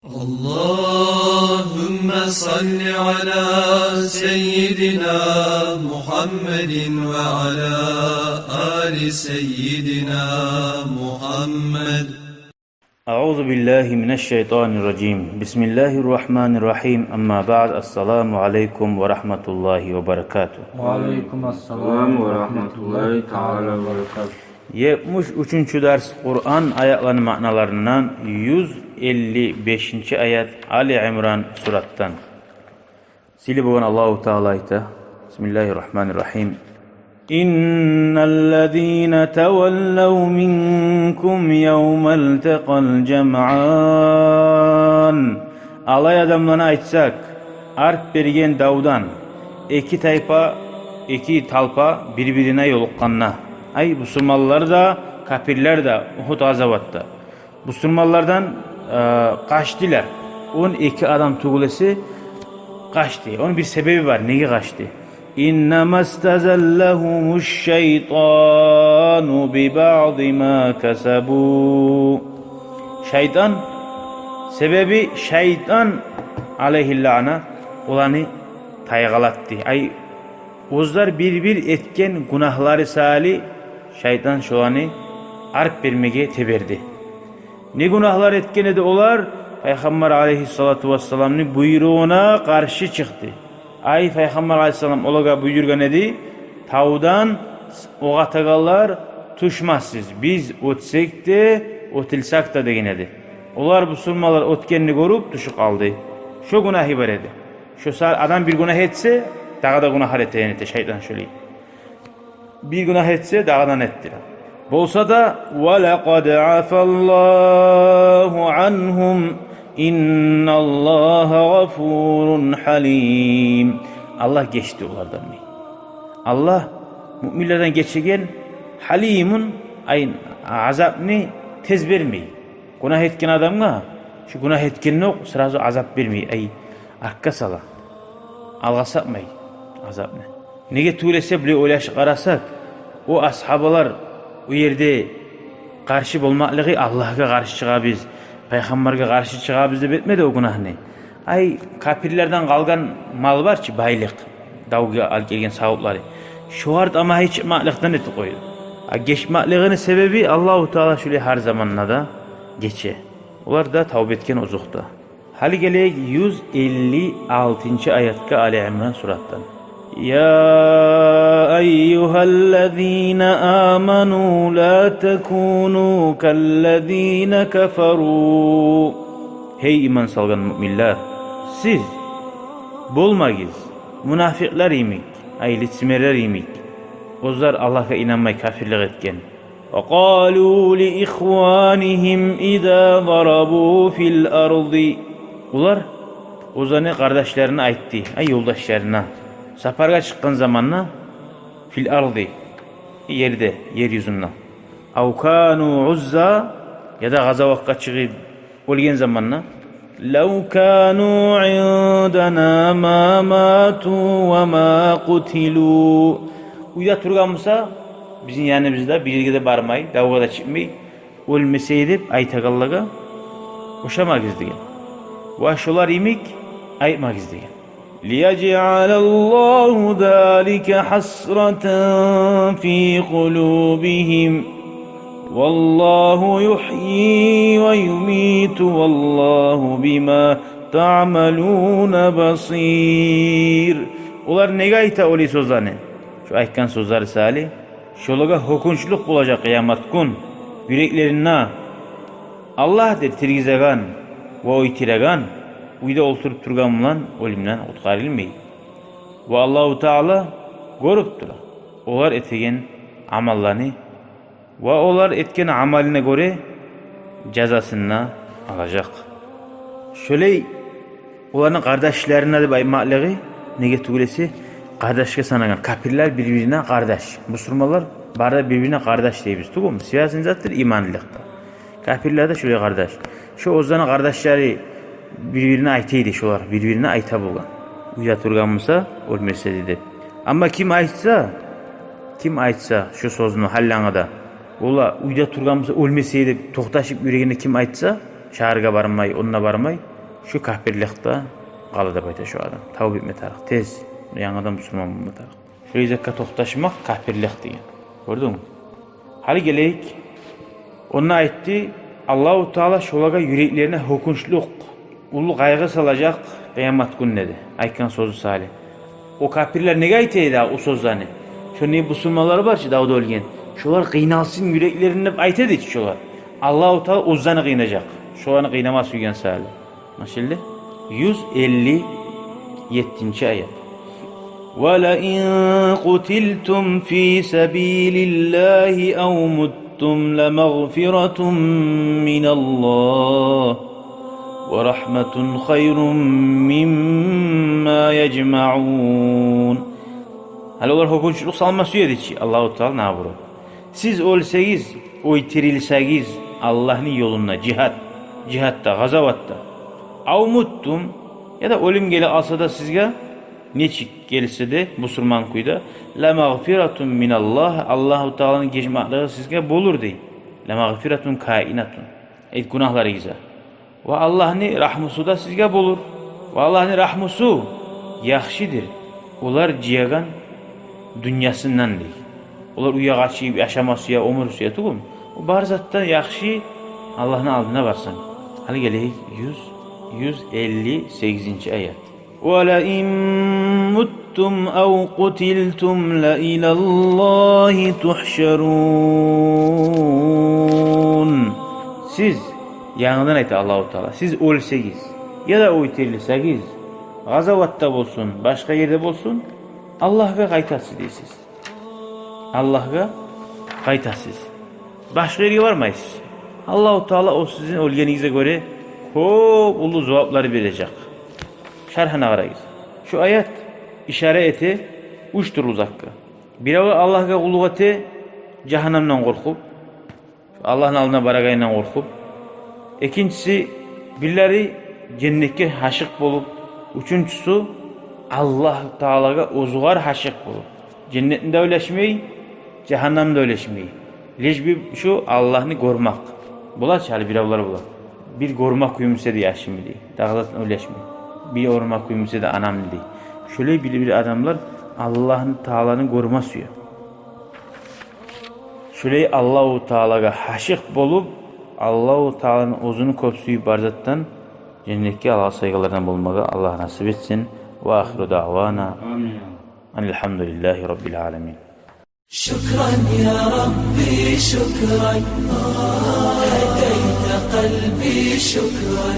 اللهم صل على سيدنا محمد وعلى آل سيدنا محمد. أعوذ بالله من الشيطان الرجيم. بسم الله الرحمن الرحيم. أما بعد. السلام عليكم ورحمة الله وبركاته. وعليكم السلام ورحمة الله تعالى وبركاته. 73. ders Kur'an ayetlerinin ma'nalarından 155. ayet Ali İmran surattan. Sili bugün Allahu Teala ayeti. Bismillahirrahmanirrahim. İnnellezîne tevellev minkum yevmel teqal cem'an. Alay adamlarına aytsak, ark bergen davdan iki talpa birbirine yoluqqanna. Ay Müslümanlar da, kafirler de Uhud azavatda. Müslümanlardan kaçtılar. 12 adam tugulesi kaçtı. Onun bir sebebi var. Neye kaçtı? İnnemâ istazallahumuş şeytanu bi ba'di ma kasabu. Şeytan sebebi şeytan aleyhillâna olanı taygalattı. Ay ozlar bir etken günahları sali şeytan şolanı ark bermege teberdi. Ne günahlar etken edi olar? Peygamber aleyhissalatu vesselam'ın buyruğuna karşı çıktı. Ay Peygamber aleyhissalam olaga buyurgan edi, tavdan oğa tagallar tuşmazsız. Biz ötsek de ötilsak da degen edi. Olar Müslümanlar ötkenini görüp tuşup aldı. Şu günahı var edi. Şu adam bir günah etse dağa da günah ettiğini şeytan şöyle. Bir günah etse dağdan ettiler. Bolsa da وَلَقَدْ عَفَى اللّٰهُ عَنْهُمْ اِنَّ اللّٰهَ غَفُورٌ حَلِيمٌ. Allah geçti onlardan. Allah müminlerden geçegen halimun ayın azabını tez vermeyi. Günah etken adamga şu günah etken yok sırası azap vermeyi. Ay arka sala. Alga sapmayı. Azap ne? Nege tuğlese bile oylaş qarasak, o ashabalar o yerde karşı bolmaklığı Allah'a karşı çığa biz, Peygamber'e karşı çığa biz de betmedi o günah ne? Ay kafirlerden kalgan mal var ki baylık, davga al gelgen sahipleri. Şu art ama hiç maklıktan eti koydu. Geçmaklığının sebebi Allahu Teala şöyle her zamanla da geçe. Onlar da tavbe etken ozukta. Hali gelek 156. ayatka Ali İmran surattan. Ya eyyühellezine amanu la tekunu kellezine keferu. Hey iman salgan müminler, siz bolmagiz münafıklar imik, ay litsimerler imik. Ozlar Allah'a inanmay kafirlik etken. وَقَالُوا لِإِخْوَانِهِمْ اِذَا ضَرَبُوا فِي الْأَرْضِ. Ular ozanı kardeşlerine aytti, ay yoldaşlarına. Safarga çıkkan zamanla fil ardi yerde, yeryüzünde. Avkanu uzza ya da gazavakka çıkıp olgen zamanla لَوْ كَانُوا عِنْدَنَا مَا مَاتُوا وَمَا قُتِلُوا. Uyda turgamısa bizim yanımızda bir yere barmay, davga da çıkmay, ölmeseydi aytagallaga koşamagız diyen. Ve şolar imik aytmagız diyen. لِيَجْعَلَ اللّٰهُ ذَٰلِكَ حَسْرَةً فِي قُلُوبِهِمْ وَاللّٰهُ يُحْيِي وَيُمِيتُ وَاللّٰهُ بِمَا تَعْمَلُونَ بَصِيرٌ. Olar nege ayta oli sözlerini? Şu aytkan sözleri sali. Şolaga hukunçluk bulacak kıyamet gün. Yüreklerine Allah'dır tirgizegan ve oytiregan. Uyda oturup turganımlan ölümden utkarilmeyi. Ve Allahu Teala görüptür. Olar etken amallarını ve olar etken amaline göre cezasını alacak. Şöyle olanın kardeşlerine de baymaklığı nege tugulesi kardeşke sanagan. Kafirler birbirine kardeş. Müslümanlar barda birbirine kardeş deybiz. Tugum siyasin zattır imanlıkta. Kafirler de şöyle kardeş. Şu ozanın kardeşleri birbirine aytaydı şolar. Birbirine ayta bulgan. Uyda turganmısa ölmese dedi. Ama kim aytsa şu sözünü hallangada ola uyda turganmısa ölmeseydi toxtaşıp yüreğine kim aytsa şaharga barmay, onunla barmay Şu kafirlikte kalı da bayta şu adam. Tavbe etme tarık tez. Yanıdan Müslüman bulma tarık. Şu izekka tohtaşmak kafirlik diyen. Gördün mü? Hali geleyik. Ona aytti Allahu Teala şolaga yüreklerine hukunçluk, ulu kaygı salacak kıyamet günü dedi. Aykan sözü salih. O kafirler ne aytaydı o sözlerini? Şöyle Müslümanlar var ki Davud ölgen. Şolar kıynalsın yüreklerinde aytadı ki şolar. Allahu Teala uzanı kıynayacak. Şu anı kıynamaz yügen salih. Maşallah. 157. ayet. وَلَئِنْ قُتِلْتُمْ فِي سَبِيلِ اللّٰهِ اَوْ مُتْتُمْ لَمَغْفِرَةٌ مِّنَ اللّٰهِ وَرَحْمَةٌ خَيْرٌ مِّمَّا يَجْمَعُونَ. Hal olar hukunçluk salması yedi Allah-u Teala ne yapıyor? Siz ölsegiz, oy tirilsegiz Allah'ın yolunda cihatta, gazavatta. Av muttum ya da ölüm gele alsa da sizge neçik gelirse de Müslüman kuyda la mağfiratun minallah Allahu Teala'nın geçmaklığı sizge bulur dey. La mağfiratun kainatun. Et günahları gize. Ve Allah'ın rahmusu da sizge bulur. Ve Allah'ın rahmusu yaxşidir. Olar ciyagan dünyasından dey. Olar uyagaçı yaşamasıya, omursuya tuğum. O barzattan yaxşı Allah'ın aldığına varsan. Hali geleyik 158. ayet. وَلَئِنْ مُتُّمْ اَوْ قُتِلْتُمْ لَإِلَى اللّٰهِ تُحْشَرُونَ. Siz, yanından ayet Allah-u Teala, siz ölsegiz ya da uytirilsegiz, gazavatta bolsun, başka yerde bolsun, Allah'a kaytatsız deysiz. Allah'a kaytatsız. Başka yere varmayız. Allah-u Teala o sizin ölgenize göre çok ulu cevapları verecek. Şerhine arayız. Şu ayet işare eti uçtur uzakka. Birağı Allah'a kulluk eti cehennemden korkup, Allah'ın alına barakayından korkup. İkincisi birileri cennetke haşık bulup, üçüncüsü Allah Teala'ga ozugar haşık bulup. Cennetinde öyleşmeyi, cehennemde öyleşmeyi. Leşbi şu Allah'ını görmek. Bular çağrı biravlar bular. Bir görmek kuyumse de yaşım değil. Dağlatın öyleşmeyi. Bir orma kuyumsa da anam değil. Şöyle bir adamlar Allah'ın Teala'nın koruma suyu. Şöyle Allah-u Teala'ga haşık bolup Allah-u Teala'nın ozunu kopsuyu barzattan cennetke Allah saygılardan bulmağa Allah nasip etsin. Ve ahiru da'vana. Amin. Elhamdülillahi Rabbil alemin. شكرا يا ربي شكرا هديت قلبي شكرا